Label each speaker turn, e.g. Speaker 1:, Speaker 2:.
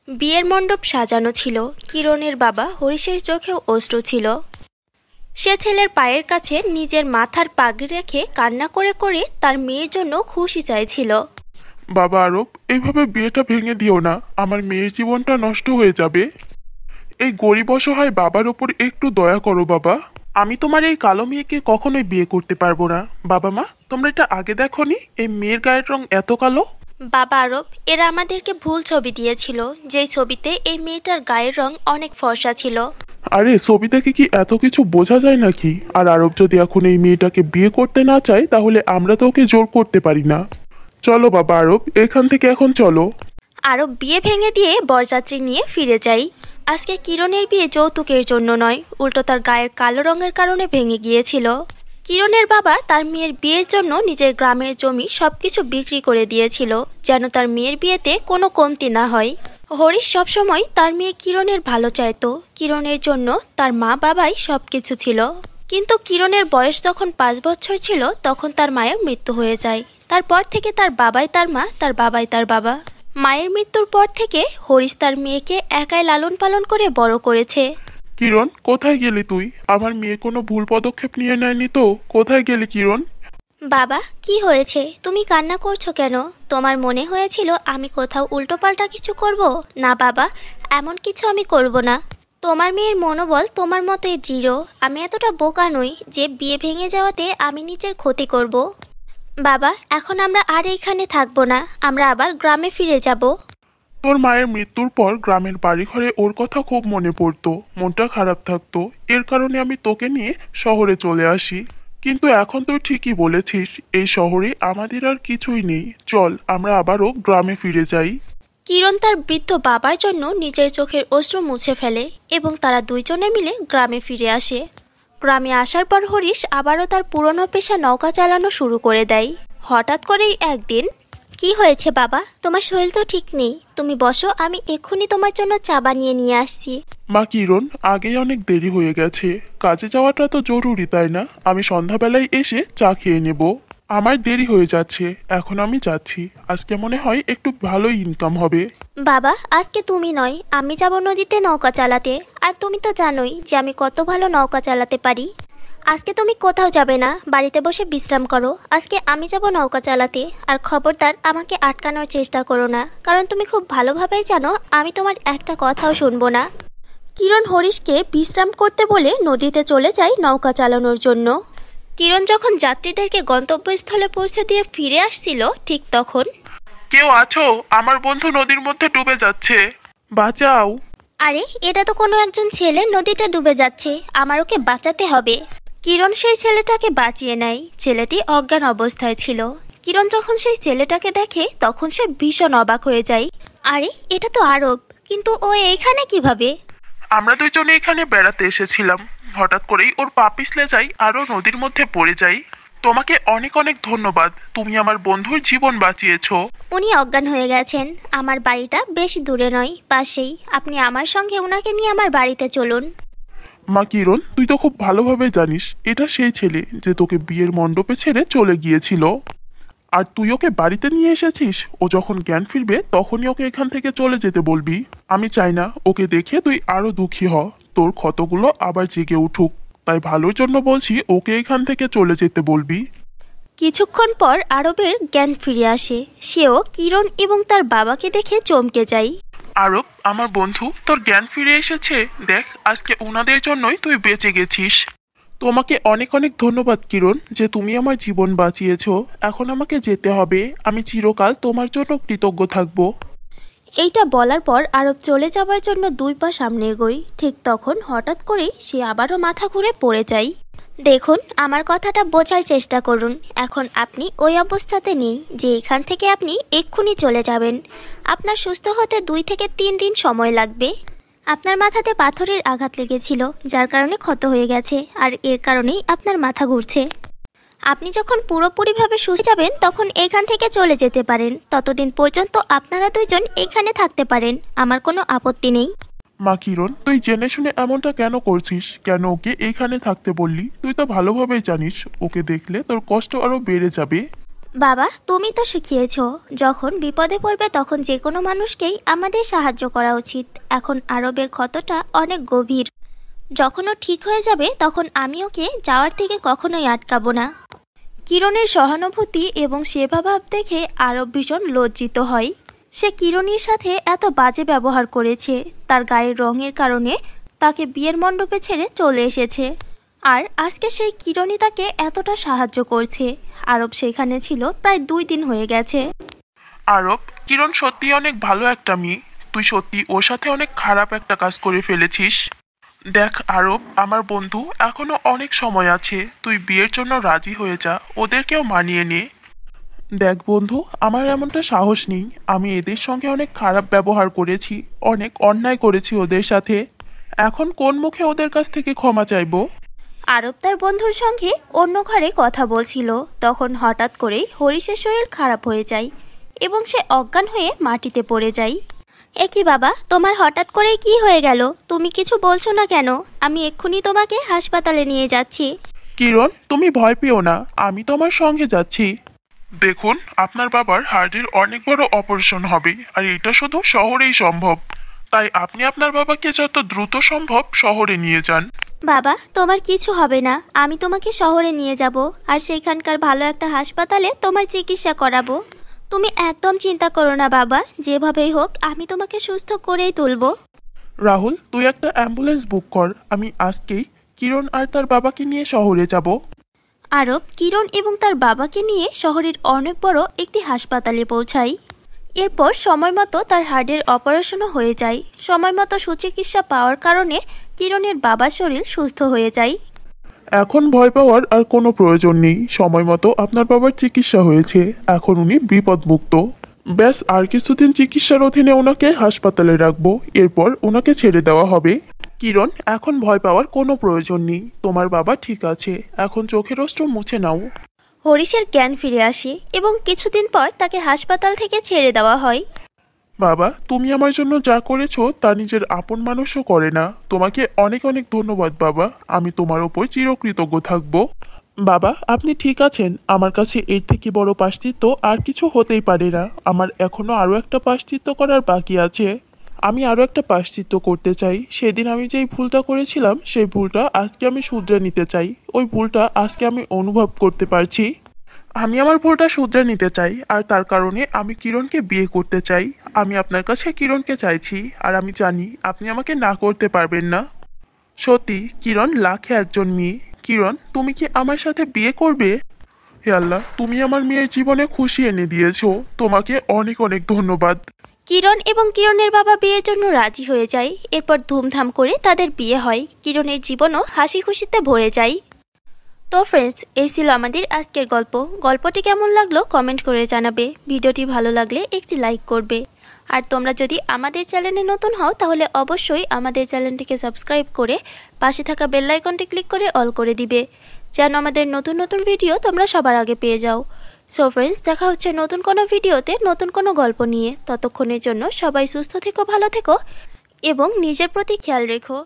Speaker 1: বিয়ের মণ্ডপ সাজানো ছিল। কিরণের বাবা হরিশের চোখেও অশ্রু ছিল। সে ছেলের পায়ের কাছে নিজের মাথার পাগড়ি রেখে কান্না করে করে তার মেয়ের জন্য খুশি চাইছিল।
Speaker 2: বাবা আরব, এইভাবে বিয়েটা ভেঙে দিও না, আমার মেয়ের জীবনটা নষ্ট হয়ে যাবে। এই গরিব অসহায় বাবার ওপর একটু দয়া করো বাবা। আমি তোমার এই কালো মেয়েকে কখনোই বিয়ে করতে পারবো না। বাবা মা, তোমরা এটা আগে দেখোনি এই মেয়ের গায়ের রং এত কালো?
Speaker 1: বাবা আরব, এরা আমাদেরকে ভুল ছবি দিয়েছিল, যেই ছবিতে এই মেয়েটার গায়ের রং অনেক ফর্সা ছিল।
Speaker 2: আরে ছবি থেকে কি এত কিছু বোঝা যায় নাকি? আর আরব যদি এখন এই মেয়েটাকে বিয়ে করতে না চায় তাহলে আমরা তো ওকে জোর করতে পারি না। চলো বাবা আরব, এখান থেকে এখন চলো।
Speaker 1: আরব বিয়ে ভেঙে দিয়ে বরযাত্রী নিয়ে ফিরে যাই। আজকে কিরণের বিয়ে যৌতুকের জন্য নয়, উল্টো তার গায়ের কালো রঙের কারণে ভেঙে গিয়েছিল। কিরণের বাবা তার মেয়ের বিয়ের জন্য নিজের গ্রামের জমি সবকিছু বিক্রি করে দিয়েছিল, যেন তার মেয়ের বিয়েতে কোনো কমতি না হয়। হরিশ সবসময় তার মেয়ে কিরণের ভালো চাইতো। কিরণের জন্য তার মা বাবাই সবকিছু ছিল। কিন্তু কিরণের বয়স যখন 5 বছর ছিল তখন তার মায়ের মৃত্যু হয়ে যায়। তারপর থেকে তার বাবাই তার মা, তার বাবাই তার বাবা। মায়ের মৃত্যুর পর থেকে হরিশ তার মেয়েকে একাই লালন পালন করে বড় করেছে।
Speaker 2: কিরণ, কোথায় গেলি তুই? আমার মেয়ে কোনো ভুল পদক্ষেপ নিয়ে নেয়নি তো? কোথায় গেলি কিরণ?
Speaker 1: বাবা, কি হয়েছে? তুমি কান্না করছো কেন? তোমার মনে হয়েছিল আমি কোথাও উল্টোপাল্টা কিছু করব? না বাবা, এমন কিছু আমি করব না। তোমার মেয়ের মনোবল তোমার মতোই দৃঢ়। আমি এতটা বোকা নই যে বিয়ে ভেঙে যাওয়াতে আমি নিজের ক্ষতি করব। বাবা, এখন আমরা আর এইখানে থাকবো না, আমরা আবার গ্রামে ফিরে যাব।
Speaker 2: তোর মায়ের মৃত্যুর পর গ্রামের বাড়িঘরে ওর কথা খুব মনে পড়তো, মনটা খারাপ থাকতো। এর কারণে আমি তোকে নিয়ে শহরে চলে আসি। কিন্তু এখন তুই ঠিকই বলেছিস, এই শহরে আমাদের আর কিছুই নেই। চল আমরা আবারও গ্রামে ফিরে যাই।
Speaker 1: কিরণ তার বৃদ্ধ বাবার জন্য নিজের চোখের অশ্রু মুছে ফেলে এবং তারা দুইজনে মিলে গ্রামে ফিরে আসে। গ্রামে আসার পর হরিশ আবারও তার পুরনো পেশা নৌকা চালানো শুরু করে দেয়। হঠাৎ করেই একদিন, কি হয়েছে বাবা? তোমার শরীর তো ঠিক নেই, তুমি বসো, আমি এক্ষুনি তোমার জন্য চা বানিয়ে নিয়ে আসছি।
Speaker 2: মা কিরণ, আগেই অনেক দেরি হয়ে গেছে। কাজে যাওয়াটা তো জরুরি, তাই না? আমি সন্ধ্যাবেলায় এসে চা খেয়ে নেব। আমার দেরি হয়ে যাচ্ছে, এখন আমি যাচ্ছি। আজকে মনে হয় একটু ভালোই ইনকাম হবে।
Speaker 1: বাবা, আজকে তুমি নয়, আমি যাব নদীতে নৌকা চালাতে। আর তুমি তো জানোই যে আমি কত ভালো নৌকা চালাতে পারি। আজকে তুমি কোথাও যাবে না, বাড়িতে বসে বিশ্রাম করো। আজকে আমি যাব নৌকা চালাতে। আর খবরদার আমাকে আটকানোর চেষ্টা করো না, কারণ তুমি খুব ভালোভাবেই জানো আমি তোমার একটা কথাও শুনবো না। কিরণ হরিশকে বিশ্রাম করতে বলে নদীতে চলে যায় নৌকা চালানোর জন্য। কিরণ যখন যাত্রীদেরকে গন্তব্যস্থলে পৌঁছে দিয়ে ফিরে আসছিল, ঠিক তখন,
Speaker 2: কেউ আছো? আমার বন্ধু নদীর মধ্যে ডুবে যাচ্ছে, বাঁচাও।
Speaker 1: আরে, এটা তো কোনো একজন ছেলে নদীটা ডুবে যাচ্ছে, আমার ওকে বাঁচাতে হবে। কিরণ সেই ছেলেটাকে বাঁচিয়ে নেয়। ছেলেটি অজ্ঞান অবস্থায় ছিল। কিরণ যখন সেই ছেলেটাকে দেখে তখন সে ভীষণ অবাক হয়ে যায়। আরে, এটা তো আরব, কিন্তু ও এইখানে কিভাবে?
Speaker 2: আমরা দুইজনে এখানে বেড়াতে এসেছিলাম। হঠাৎ করেই ওর পা পিছলে যাই আরও নদীর মধ্যে পড়ে যাই। তোমাকে অনেক অনেক ধন্যবাদ, তুমি আমার বন্ধুর জীবন বাঁচিয়েছো।
Speaker 1: উনি অজ্ঞান হয়ে গেছেন। আমার বাড়িটা বেশি দূরে নয়, পাশেই। আপনি আমার সঙ্গে ওনাকে নিয়ে আমার বাড়িতে চলুন।
Speaker 2: মা কিরণ, তুই তো খুব ভালোভাবে জানিস এটা সেই ছেলে যে তোকে বিয়ের মণ্ডপে ছেড়ে চলে গিয়েছিল। আর তুই ওকে বাড়িতে নিয়ে এসেছিস। ও যখন জ্ঞান ফিরবে তখনই ওকে এখান থেকে চলে যেতে বলবি। আমি চাই না ওকে দেখে তুই আরো দুঃখী হ, তোর ক্ষতগুলো আবার জেগে উঠুক। তাই ভালোর জন্য বলছি, ওকে এখান থেকে চলে যেতে বলবি।
Speaker 1: কিছুক্ষণ পর আরবের জ্ঞান ফিরে আসে। সেও কিরণ এবং তার বাবাকে দেখে চমকে যায়।
Speaker 2: আরব, আমার বন্ধু, তোর জ্ঞান ফিরে এসেছে। দেখ, আজকে ওনাদের জন্যই তুই বেঁচে গেছিস। তোমাকে অনেক অনেক ধন্যবাদ কিরণ, যে তুমি আমার জীবন বাঁচিয়েছো। এখন আমাকে যেতে হবে। আমি চিরকাল তোমার জন্য কৃতজ্ঞ থাকবো।
Speaker 1: এইটা বলার পর আরব চলে যাবার জন্য 2 পা সামনে এগোয়। ঠিক তখন হঠাৎ করেই সে আবারও মাথা ঘুরে পড়ে যায়। দেখুন, আমার কথাটা বোঝার চেষ্টা করুন। এখন আপনি ওই অবস্থাতে নেই যে এখান থেকে আপনি এক্ষুনি চলে যাবেন। আপনার সুস্থ হতে 2 থেকে 3 দিন সময় লাগবে। আপনার মাথাতে পাথরের আঘাত লেগেছিল, যার কারণে ক্ষত হয়ে গেছে, আর এর কারণেই আপনার মাথা ঘুরছে। আপনি যখন পুরোপুরিভাবে সুস্থ যাবেন তখন এখান থেকে চলে যেতে পারেন। ততদিন পর্যন্ত আপনারা দুইজন এখানে থাকতে পারেন, আমার কোনো আপত্তি নেই।
Speaker 2: মা কিরণ, তুই জেনে শুনে এমনটা কেন করছিস? কেন ওকে এইখানে থাকতে বললি? তুই তো ভালোভাবেই জানিস ওকে দেখলে তোর কষ্ট আরো বেড়ে যাবে।
Speaker 1: বাবা, তুমি তো শিখিয়েছো যখন বিপদে পড়বে তখন যে কোনো মানুষকেই আমাদের সাহায্য করা উচিত। এখন আরবের ক্ষতটা অনেক গভীর। যখন ও ঠিক হয়ে যাবে তখন আমি ওকে যাওয়ার থেকে কখনোই আটকাবো না। কিরণের সহানুভূতি এবং সেবা ভাব দেখে আরব ভীষণ লজ্জিত হয়। সে কিরণীর সাথে এত বাজে ব্যবহার করেছে, তার গায়ের রঙের কারণে তাকে বিয়ের মণ্ডপে ছেড়ে চলে এসেছে। আর আজকে সেই কিরণী তাকে এতটা সাহায্য করছে। আরব সেখানে ছিল প্রায় 2 দিন হয়ে গেছে।
Speaker 2: আরব, কিরণ সত্যি অনেক ভালো একটা মেয়ে। তুই সত্যি ওর সাথে অনেক খারাপ একটা কাজ করে ফেলেছিস। দেখ আরব, আমার বন্ধু, এখনো অনেক সময় আছে। তুই বিয়ের জন্য রাজি হয়ে যা, ওদেরকেও মানিয়ে নে। দেখ বন্ধু, আমার এমনটা সাহস নেই। আমি এদের সঙ্গে অনেক খারাপ ব্যবহার করেছি, অনেক অন্যায় করেছি ওদের সাথে। এখন কোন মুখে ওদের কাছ থেকে ক্ষমা চাইবো?
Speaker 1: আরব তার বন্ধুর সঙ্গে অন্য ঘরে কথা বলছিল, তখন হঠাৎ করেই হরিশের শরীর খারাপ হয়ে যায় এবং সে অজ্ঞান হয়ে মাটিতে পড়ে যায়। এ কি বাবা, তোমার হঠাৎ করেই কি হয়ে গেল? তুমি কিছু বলছো না কেন? আমি এক্ষুনি তোমাকে হাসপাতালে নিয়ে যাচ্ছি।
Speaker 2: কিরণ, তুমি ভয় পেও না, আমি তোমার সঙ্গে যাচ্ছি। দেখুন, আপনার বাবার হার্টের অনেক বড় অপারেশন হবে, আর এটা শুধু শহরেই সম্ভব। তাই আপনি আপনার বাবাকে যত দ্রুত সম্ভব শহরে নিয়ে যান।
Speaker 1: বাবা, তোমার কিছু হবে না। আমি তোমাকে শহরে নিয়ে যাব আর সেইখানকার ভালো একটা হাসপাতালে তোমার চিকিৎসা করাবো। তুমি একদম চিন্তা করো না বাবা, যেভাবেই হোক আমি তোমাকে সুস্থ করেই তুলবো।
Speaker 2: রাহুল, তুই একটা অ্যাম্বুলেন্স বুক কর। আমি আজকেই কিরণ আর তার বাবাকে নিয়ে শহরে যাব।
Speaker 1: আরব কিরণ এবং তার বাবাকে নিয়ে শহরের অনেক বড় একটি হাসপাতালে পৌঁছায়। এরপর সময় মতো তার হার্টের অপারেশনও হয়ে যায়। সময় মতো সুচিকিৎসা পাওয়ার কারণে কিরণের বাবার শরীর সুস্থ হয়ে যায়।
Speaker 2: এখন ভয় পাওয়ার আর কোনো প্রয়োজন নেই। সময় মতো আপনার বাবার চিকিৎসা হয়েছে, এখন উনি বিপদমুক্ত। ব্যাস আর কিছুদিন চিকিৎসার অধীনে ওনাকে হাসপাতালে রাখবো, এরপর ওনাকে ছেড়ে দেওয়া হবে। কিরণ, এখন ভয় পাওয়ার কোনো প্রয়োজন নেই। তোমার বাবা ঠিক আছে, এখন চোখের অস্ত্র মুছে নাও।
Speaker 1: হরিশের জ্ঞান ফিরে আসে এবং কিছুদিন পর তাকে হাসপাতাল থেকে ছেড়ে দেওয়া হয়।
Speaker 2: বাবা, তুমি আমার জন্য যা করেছো তা নিজের আপন মানুষও করে না। তোমাকে অনেক অনেক ধন্যবাদ বাবা, আমি তোমার ওপর চিরকৃতজ্ঞ থাকবো। বাবা, আপনি ঠিক আছেন। আমার কাছে এর থেকে বড় পাশ্চিত্য আর কিছু হতেই পারে না। আমার এখনো আরও একটা পাশ্চিত্য করার বাকি আছে। আমি আরও একটা পাশ্চিত্য করতে চাই। সেদিন আমি যেই ভুলটা করেছিলাম সেই ভুলটা আজকে আমি শুধরে নিতে চাই। ওই ভুলটা আজকে আমি অনুভব করতে পারছি। আমি আমার ভুলটা শুধরে নিতে চাই, আর তার কারণে আমি কিরণকে বিয়ে করতে চাই। আমি আপনার কাছে কিরণকে চাইছি, আর আমি জানি আপনি আমাকে না করতে পারবেন না। সত্যি, কিরণ লাখে একজন মেয়ে। কিরণ, তুমি কি আমার সাথে বিয়ে করবে? হে আল্লাহ, তুমি আমার মেয়ের জীবনে খুশি এনে দিয়েছো। তোমাকে অনেক অনেক ধন্যবাদ।
Speaker 1: কিরণ এবং কিরণের বাবা বিয়ের জন্য রাজি হয়ে যায়। এরপর ধুমধাম করে তাদের বিয়ে হয়। কিরণের জীবনও হাসি খুশিতে ভরে যায়। তো ফ্রেন্ডস, এই ছিল আমাদের আজকের গল্প। গল্পটি কেমন লাগলো কমেন্ট করে জানাবে। ভিডিওটি ভালো লাগলে একটি লাইক করবে। আর তোমরা যদি আমাদের চ্যানেলে নতুন হও তাহলে অবশ্যই আমাদের চ্যানেলটিকে সাবস্ক্রাইব করে পাশে থাকা বেল আইকনটি ক্লিক করে অল করে দিবে, যেন আমাদের নতুন নতুন ভিডিও তোমরা সবার আগে পেয়ে যাও। সো ফ্রেন্ডস, দেখা হচ্ছে নতুন কোনো ভিডিওতে নতুন কোনো গল্প নিয়ে। ততক্ষণের জন্য সবাই সুস্থ থেকো, ভালো থেকো এবং নিজের প্রতি খেয়াল রেখো।